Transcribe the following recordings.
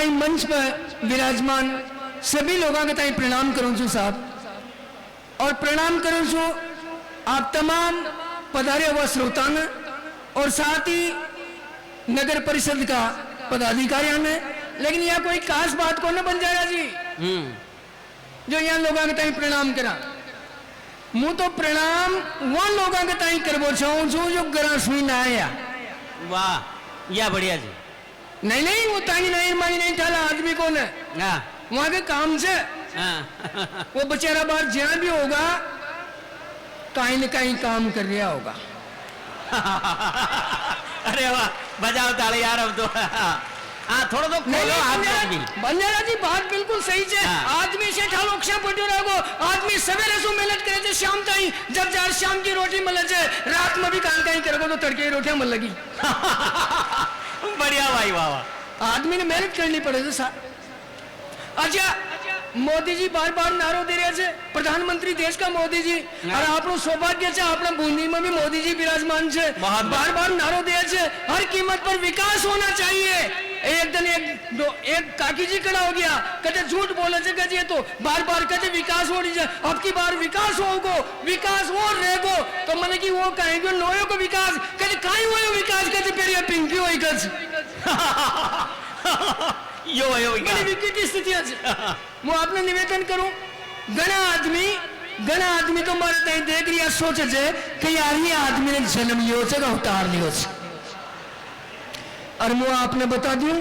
ताई मंच पर विराजमान सभी लोगों के ताई प्रणाम करूं छू साहब, और प्रणाम करूं छू आप तमाम पधारे हुआ श्रोता ने और साथ ही नगर परिषद का पदाधिकारियों ने। लेकिन यह कोई खास बात को न बन जाएगा जी जो यहाँ लोगों के ताई प्रणाम करा। मु तो प्रणाम वो लोगों के ताई करबो चाहूं छू जो गरा सुई ना आया। वाह, या बढ़िया जी। नहीं नहीं, वो ताई नहीं माई नहीं ठाला आदमी को न वहां के काम से वो बेचारा बाहर जहां भी होगा कहीं न कहीं काम कर रहा होगा। अरे वाह, बजाओ ताली यार। अब तो थोड़ा तो खोलो आप लोग भी। बंजारा जी बात बिल्कुल सही है। आदमी से ठालो क्षण पट्यो रहो, आदमी सवेरे सो मेहनत करे थे शाम ताई, जब जार शाम की रोटी मिले छे रात में भी काम कहीं करोगे तो तड़के रोटियां मिल लगी। बढ़िया भाई, वाह वाह। आदमी ने मेहनत करनी पड़े थे साहब। अच्छा, मोदी जी बार बार नारो दे रहे थे, प्रधानमंत्री देश का मोदी जी, और आपनो सौभाग्य है अपना बूंदी में भी मोदी जी विराजमान है। बार बार नारो दे रहे, हर कीमत पर विकास होना चाहिए। एक दिन एक काकी जी खड़ा हो गया, कहते झूठ बोले थे, कहते तो बार बार कहते विकास हो रही है, अब की बार विकास होगो, विकास हो रहेगो। तो मैंने कि वो कहेंगे नोयो को विकास, कहते काई हुए विकास, कहते फिर ये पिंकी हुई कच। यो बड़ी विकट स्थितियां मैं आपने निवेदन करूं, घना आदमी तो मारे तई देख रही सोचे छे कि यार ये आदमी ने जन्म लियो छे का अवतार लियो छे। और मैं आपने बता दूं,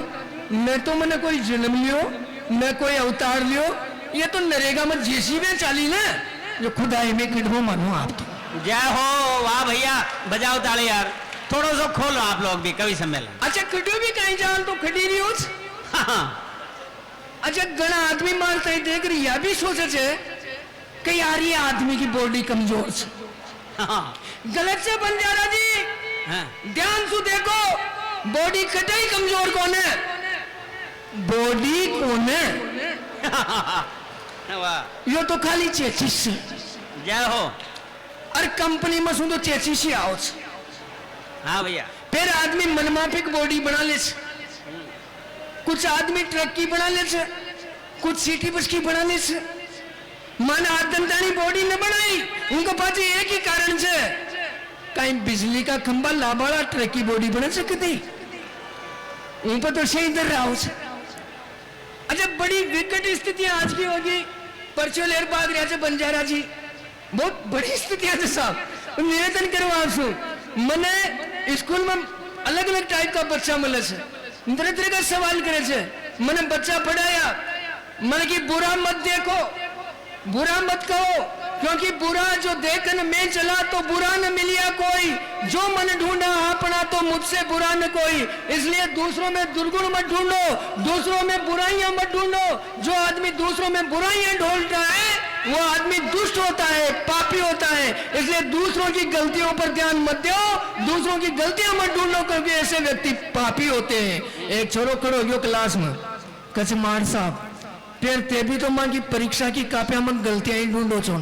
मैं तो मैंने कोई जन्म लियो मैं कोई अवतार लियो, ये तो नरेगा में जेसीबी चाली ना जो खुदाई में किडबो मानो आप तो। जय हो, वाह भैया, बजाओ ताली यार। थोड़ा सा खोलो आप लोग भी कवि सम्मेलन। अच्छा, खड़ो भी कहीं जान तो खड़ी रही हो। अच्छा, घना आदमी मारते ही देख रही है, भी सोचे छे कि यार ये आदमी की बॉडी कमजोर है। गलत से बंजारा जी ध्यान से देखो, बॉडी कतई कमजोर कौन है, बॉडी कौन है यो तो खाली चेचिस। जय हो। और कंपनी में सुन तो चेचिस ही आओ। हाँ भैया। फिर आदमी मनमाफिक बॉडी बना ले, कुछ आदमी ट्रक की बना ले, कुछ सिटी बस की बना ले। मन आदमदानी बॉडी न बनाई, उनको पास एक ही कारण से कहीं बिजली का खंबा लाबाड़ा ट्रक की बॉडी बना सकती, उन पर तो सही इधर रहा। अच्छा, बड़ी विकट स्थितियां आज की होगी। परचो लेर बाग रहा बंजारा जी, बहुत बड़ी स्थितियां थे साहब। निवेदन करो आपसे, मैंने स्कूल में अलग अलग टाइप का बच्चा मिले से, तरह तरह का सवाल करे छे। मैंने बच्चा पढ़ाया, मैंने कि बुरा मत देखो, बुरा मत कहो, क्योंकि बुरा जो देखन में चला तो बुरा न मिलिया कोई, जो मन ढूंढा अपना तो मुझसे बुरा न कोई। इसलिए दूसरों में दुर्गुण मत ढूंढो, दूसरों में बुराइयां मत ढूंढो। जो आदमी दूसरों में बुराइयां ढूंढता है वो आदमी दुष्ट होता है, पापी होता है। इसलिए दूसरों की गलतियों पर ध्यान मत दो, दूसरों की गलतियां मत ढूंढो, क्योंकि ऐसे व्यक्ति पापी होते हैं। एक छोरो खड़ो गयो क्लास में, कच मार साहब फिर ते भी तो मां की परीक्षा की कापियां में गलतियां ही ढूंढो चो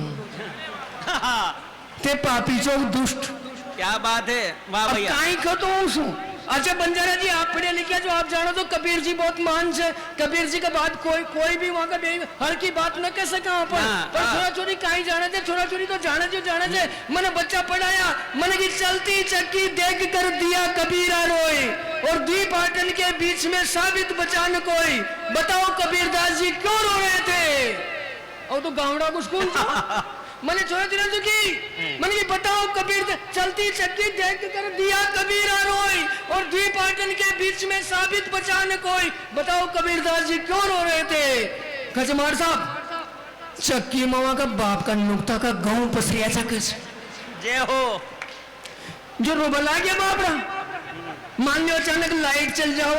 ते पापी चो दुष्ट। क्या बात है, वाह भैया। काई खतो हूं। अच्छा बंजारा जी, आप पढ़े लिखे जो आप जानो तो कबीर जी बहुत मान है, कबीर जी के बाद कोई भी वहां का हर की बात न कह सका अपन। पर छोरा छोरी कहीं जाने थे, छोरा छोरी तो जाने थे। मैंने बच्चा पढ़ाया, मैंने की चलती चक्की देख कर दिया कबीरा रोए, और द्वी पाटन के बीच में साबित बचा न कोई। बताओ कबीरदास जी क्यों रो रहे थे? और तो गावड़ा को स्कूल मैंने छोरा छोरा की मैंने की बताओ कबीर चलती चक्की देख कर दिया कबीरा रोई, और द्वी पाटन के बीच में साबित बचा न कोई। बताओ कबीरदास जी क्यों रो रहे थे? खचमार साहब, चक्की मामा का बाप का नुक्ता का गांव पसरिया था किस। जय हो। जो रोबला गया बाप रहा, मान लो अचानक लाइट चल जाओ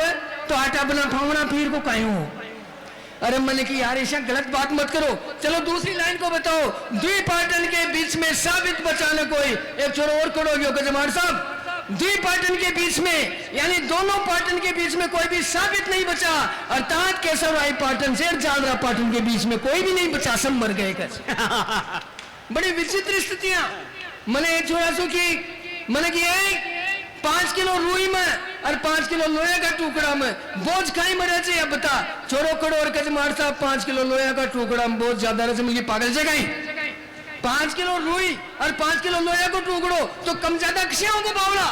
तो आटा बना फावना फिर को कायू हो। अरे मैंने कि यार ऐसा गलत बात मत करो। चलो दूसरी लाइन को बताओ, द्वी पाटन के बीच में साबित बचाना कोई। एक छोरो और करोगे गजमार साहब, द्वी पाटन के बीच में यानी दोनों पाटन के बीच में कोई भी साबित नहीं बचा, अर्थात केशव राय पाटन से जालरा पाटन के बीच में कोई भी नहीं बचा, सब मर गए। बड़ी विचित्र स्थितियां। मैंने एक छोरा सो की मैंने कि 5 किलो रुई में और 5 किलो लोहे का टुकड़ा में बोझ कहीं में रहे या बता चोरो कड़ोर कच मार साहब 5 किलो लोहे का टुकड़ा में बोझ ज्यादा रहे मिल पागल से कहीं 5 किलो रुई और 5 किलो लोहे को टुकड़ो तो कम ज्यादा किसे होगा बावला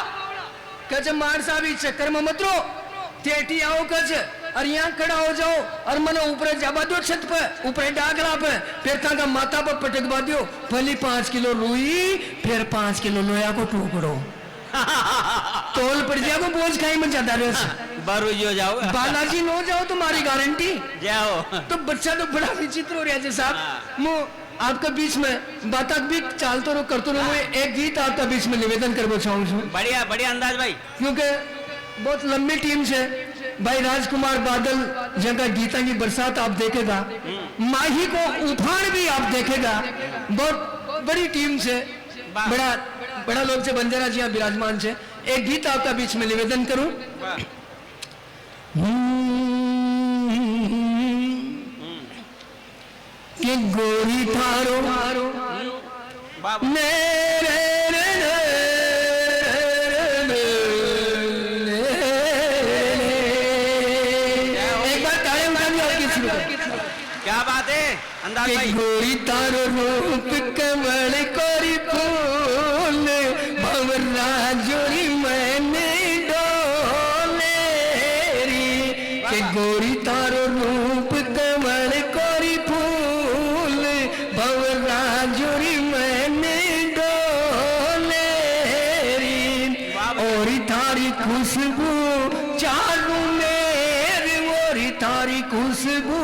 कच मार साहब इस चक्कर में मत रो तेटी आओ कच और यहाँ खड़ा हो जाओ और मने ऊपर जाबा दो छत पे ऊपर डागला पे फिर का माथा पर पटकवा दो भली 5 किलो रुई फिर 5 किलो लोहा को टुकड़ो तोल पड़ जाएगा बोझ खाई में ज्यादा रहे बारू जो जाओ बालाजी नो जाओ तुम्हारी गारंटी जाओ तो बच्चा तो बड़ा विचित्र हो रहा है साहब मु आपके बीच में बात भी चालतो रहो करते रहो एक गीत आपका बीच में निवेदन करना चाहूँ बढ़िया बढ़िया अंदाज भाई क्योंकि बहुत लंबी टीम से भाई राजकुमार बादल जगह गीता की बरसात आप देखेगा माही को उफान भी आप देखेगा बहुत बड़ी टीम से बड़ा बड़ा लोग से बंजारा जी यहाँ विराजमान से एक गीत आपका बीच में निवेदन करूं कि गोरी थारो मेरे एक बार ताड़े उठा भी और किसी क्या बात है अंदाज भाई गोरी तारो रूप कमल कोरी फूल भवरा जोरी मैंने डोले री के गोरी तारो रूप कमल कोरी फूल भवरा जोरी मैंने डोले री और थारी खुशबू चारू मेरे और थारी खुशबू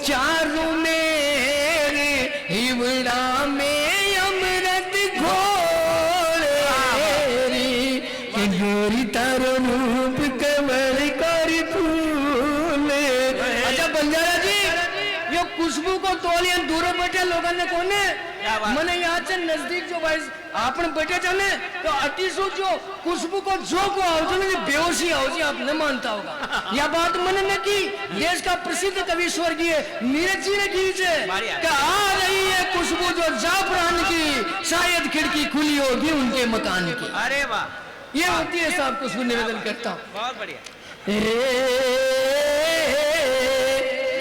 चारू मेरे हिवड़ा में अमृत घोल के गोरी तारो रूप कमल कर फूल अच्छा बंजारा जी ये खुशबू को तोलिए दूर बैठे लोगों ने कोने मने यहाँ से नजदीक जो भाई आपने बैठे जाने तो अटीसो जो खुशबू को जो को आओ जो मेरी बेहोशी आओ जी आप न मानता होगा यह बात मैंने न की देश का प्रसिद्ध कवि स्वर्गीय नीरज जी ने की से कि आ रही है खुशबू जो जाफरान की शायद खिड़की खुली होगी उनके मकान की अरे वाह ये होती है साहब खुशबू निवेदन करता हूँ बहुत बढ़िया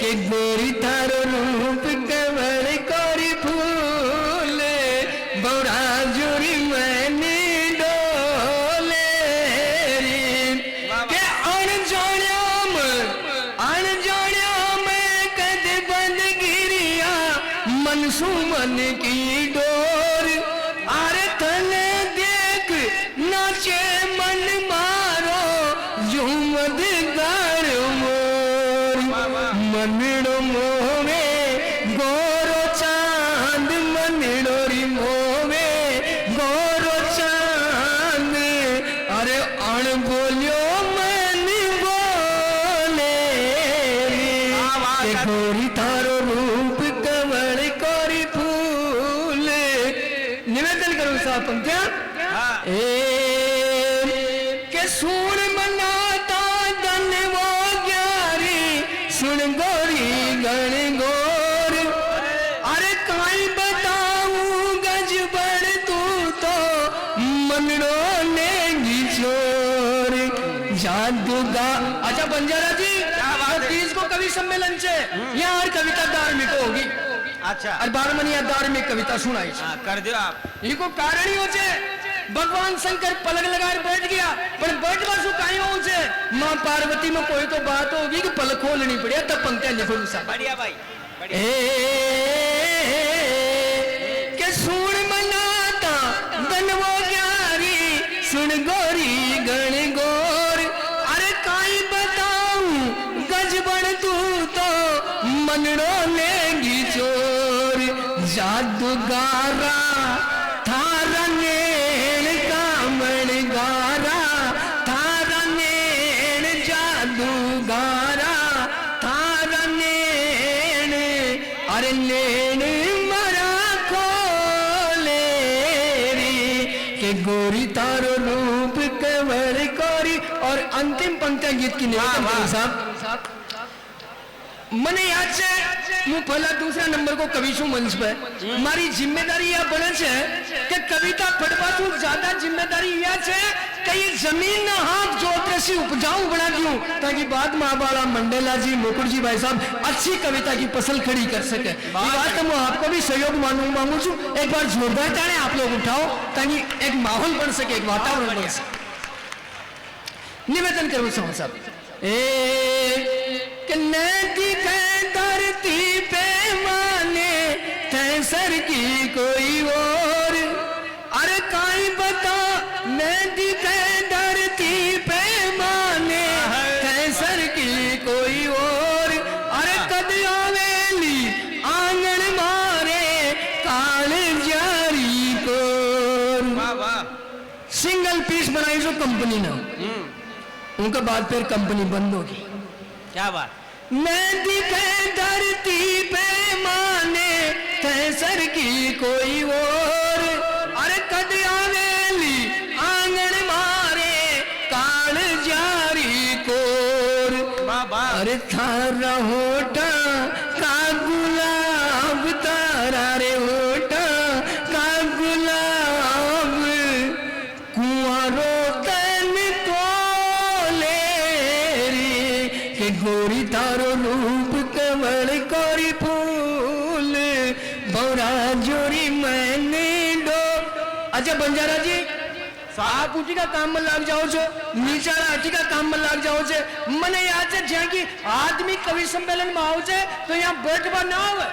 के गोरी थारो रूप कमल कोरी फूल बौरा जोरी मैंने डोले के अण में कद बंद गिरिया मनसूमन की डोर अरे तने देख नाचे मन मारो झूमद गार मोर मनड़ो मोवे गोरो चांद मनड़ो री मोवे गोरो चांद अरे अण बोलियो मन बोले गोरी थारो रूप कमल कोरी फूल निवेदन करूं साहब पंक्तियां के सुन मनाता दन वो ग्यारी सुन गोरी गण गोर अरे काई बताऊं गज बड़ तू तो मनड़ो ने किशोर जादूगा अच्छा बंजारा जी तीस को कवि सम्मेलन से यहाँ कविता धार्मिक होगी अच्छा और 12 मनिया धार्मिक कविता सुनाई कर दो आप इनको कारण ही हो भगवान शंकर पलक लगाए बैठ गया पर बैठ बसु कहीं हो माँ पार्वती में कोई तो बात होगी कि पलक खोलनी पड़ी तब पंक्तियां लिखो बढ़िया भाई के सुन मनाता बनवो ग्यारी सुन गोरी गण गोर अरे काई बताऊं गज बड़ तू तो मनड़ो लेगी चोर जादूगारा थारा नेण कामण गारा थारा नेण जादूगारा थारा नेण अरे नेण मरा खोले री के गोरी तारो रूप कमल कोरी और अंतिम पंक्तियां गीत की निवेदन करूं साहब मने याद से હું પહેલા दूसरा नंबर को कवि छू मंच पे मारी जिम्मेदारी यह बने છે કે कविता पढ़वा सु ज्यादा जिम्मेदारी यह है कि ये जमीन ना हाथ जोत रसी उपजाऊ बना दूं ताकि बाद में बाला मंडेला जी मुखर्जी भाई साहब अच्छी कविता की फसल खड़ी कर सके। ये बात तो मैं आपको भी सहयोग मांगू छू। एक बार जोरदार ताने आप लोग उठाओ ताकि एक माहौल बन सके, एक वातावरण बन सके। निवेदन करूं साहब नदी के धरती पे माने तैसर की कोई और, अरे काई बता नदी के धरती पे माने तैसर की कोई और, अरे कद आवेली आंगन मारे काल जारी को। सिंगल पीस बनाई जो कंपनी ने, उनके बाद फिर कंपनी बंद होगी। क्या बात। नदी पे धरती पे माने तैसर की कोई और, अरे कद आवेली आंगन मारे काल जारी कोर। अरे थारा होटा का गुलाब तारा रे होटा का गुलाब कुआरो तन तोले रे के गोरी तारो रूप कमल कोरी फूल बौरा जोरी मैंने डो। अच्छा बंजारा जी आप उठी का काम में लग जाओ छो, नीचा राठी का काम में लग जाओ छे। मने याद है ज्યાં की आदमी कवि सम्मेलन में आओ छे तो यहाँ बैठवा ना आवे,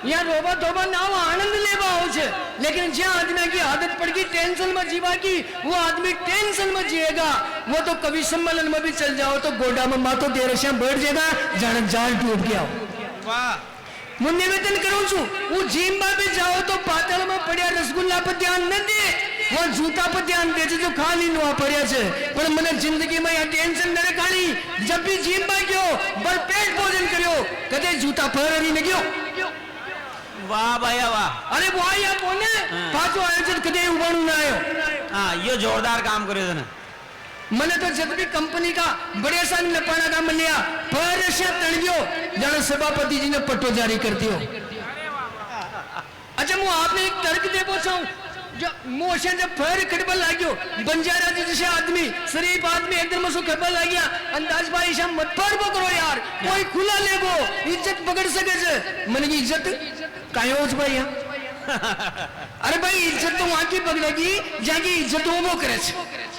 यहाँ रोबा धोबा ना हो, आनंद लेवा आओ छे। लेकिन ज्યાં आदमी की आदत पड़ गई टेंशन में जीवा की, वो आदमी टेंशन में जिएगा। वो तो कवि सम्मेलन में भी चल जाओ तो गोडा में मातो देर से बैठ जाएगा, जान जाल टूट गया। वाह। मैं निवेदन करूं छू, वो जिम्बा भी जाओ तो पातल में पड़िया रसगुल्ला पर ध्यान न दे, वो जूता पर ध्यान दे जो खाली नुआ पड़िया छे। पर मने जिंदगी में या टेंशन न रखाणी। जब भी जिम्बा गयो भर पेट भोजन करियो, कदे जूता पहरी न गयो। वाह भैया वाह। अरे वो आया कोने पाछो आयोजन कदे उबाणू ना आयो। हाँ यो जोरदार काम कर्यो ने। मने तो जब भी कंपनी का बड़े सा नपाना का मिलिया पर से तणियो जाने सभापति जी ने पट्टो जारी कर दियो। अच्छा मैं आपने एक तर्क दे पूछाऊं, जो मोशन जब फर खड़बा लाग्यो बंजारा जी जैसे आदमी शरीफ आदमी एकदम मसो खड़बा लाग गया, अंदाज भाई शाम मत फरबो करो यार, कोई खुला लेगो इज्जत पकड़ सके छे। मन की इज्जत कायो छ भाई। अरे भाई इज्जत तो वहां की पकड़ेगी जहां की इज्जत वो करे छे।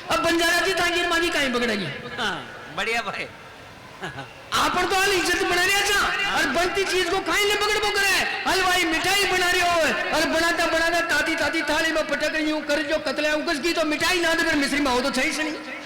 अब बंजारा जी तांगीर मांगी काई पकड़ेगी। बढ़िया भाई। आपन तो हाल इज्जत बना रहा था और बनती चीज को काई ने पकड़बो करे। हलवाई मिठाई बना रही हो और बनाता बनाता ताती ताती थाली में पटक रही हूं कर जो कतले उगस की तो मिठाई ना देकर मिश्री में हो तो सही से नहीं।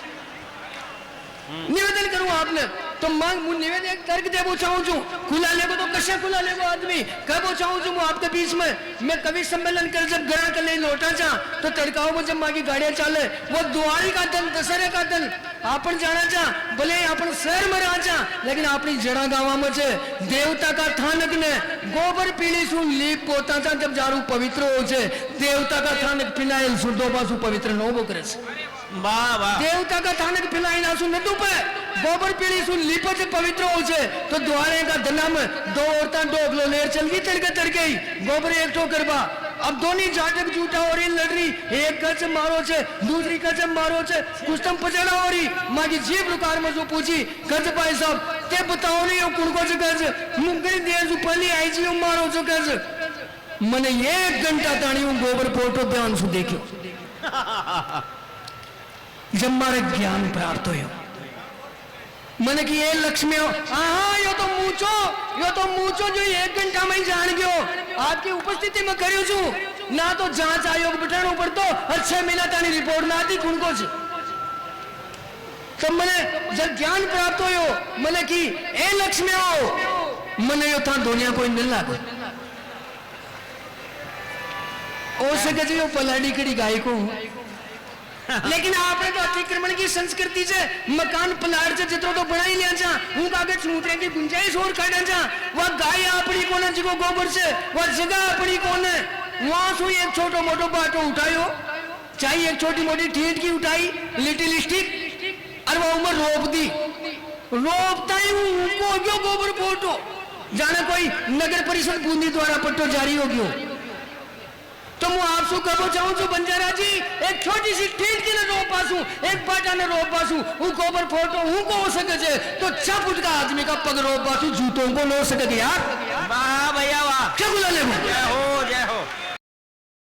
निवेदन करूं आपने तो मांग मु निवेदन एक तर्क देबो चाहूं छू, खुला लेगो तो कशा खुला लेगो आदमी कहबो चाहूं छू। मैं आपके बीच में मैं कवि सम्मेलन कर जब गणा कर ले लौटा जा तो तड़काओ में जब मागी गाड़ियां चाले वो दिवाली का दिन दशहरे का दिन आपन जाना जा भले अपन शहर में रह जा लेकिन अपनी जड़ा गावा में छे देवता का थानक ने गोबर पीली सु लीप पोता जा जब जारू पवित्र हो छे। देवता का थानक फिनाइल सुदो बासु पवित्र नो बो करे छे। वाह वाह। देवता का थानक फिनाइल आसु नदू पे गोबर पीली सु लीप से पवित्र हो छे। तो द्वारे का धना में दो औरतां डोगलो लेर चल गई तड़के ही गोबर एक ठो करबा। अब दोनी जाटक जूटा हो रही लड़ रही, एक गज मारो छे दूसरी गज मारो छे, कुछ तम पचड़ा हो रही मागी जीव रुकार में जो पूछी गज भाई साहब ते बताओ नहीं कुण को गज मुंगरी दे जो पहली आई जी मारो जो गज। मने 1 घंटा ताणी गोबर फोटो ध्यान से देखो जब मारे ज्ञान प्राप्त हो मन की ये लक्ष्मी हो। हाँ यो तो मूचो जो 1 घंटा में जान गयो आपकी उपस्थिति में करियो छू ना तो जांच आयोग बिठाणो पड़तो और 6 महीना तानी रिपोर्ट ना आती कुण को तो मने जब ज्ञान प्राप्त हो मने की ए लक्ष्मी हो मने यो था दुनिया कोई न लागे ओ सके जो पलाड़ी कड़ी गाय को। लेकिन आपने तो अतिक्रमण की संस्कृति से मकान पलाड़ से जितरो तो बना ही लिया जा उनका आगे छूटने की गुंजाइश और काटा जा। वह गाय अपनी कोने जिको गोबर से वह जगह अपनी कोने वहां से एक छोटो मोटो बाटो उठायो चाहिए एक छोटी मोटी ठीट की उठाई लिटिल स्टिक और वह उम्र रोप दी रोपता ही उनको जो गोबर फोटो जाने कोई नगर परिषद बूंदी द्वारा पट्टो जारी हो गयो तो मैं आपसे कहना चाहूँ छू बंजारा जी एक छोटी सी ठीक की रो पासू एक बाटा ने रो पासू उनको ऊपर फोटो उनको हो सके जे तो 6 फुट का आदमी का पग रो पासू जूतों को लो सके यार वाह भैया वाह क्या बुला ले जय हो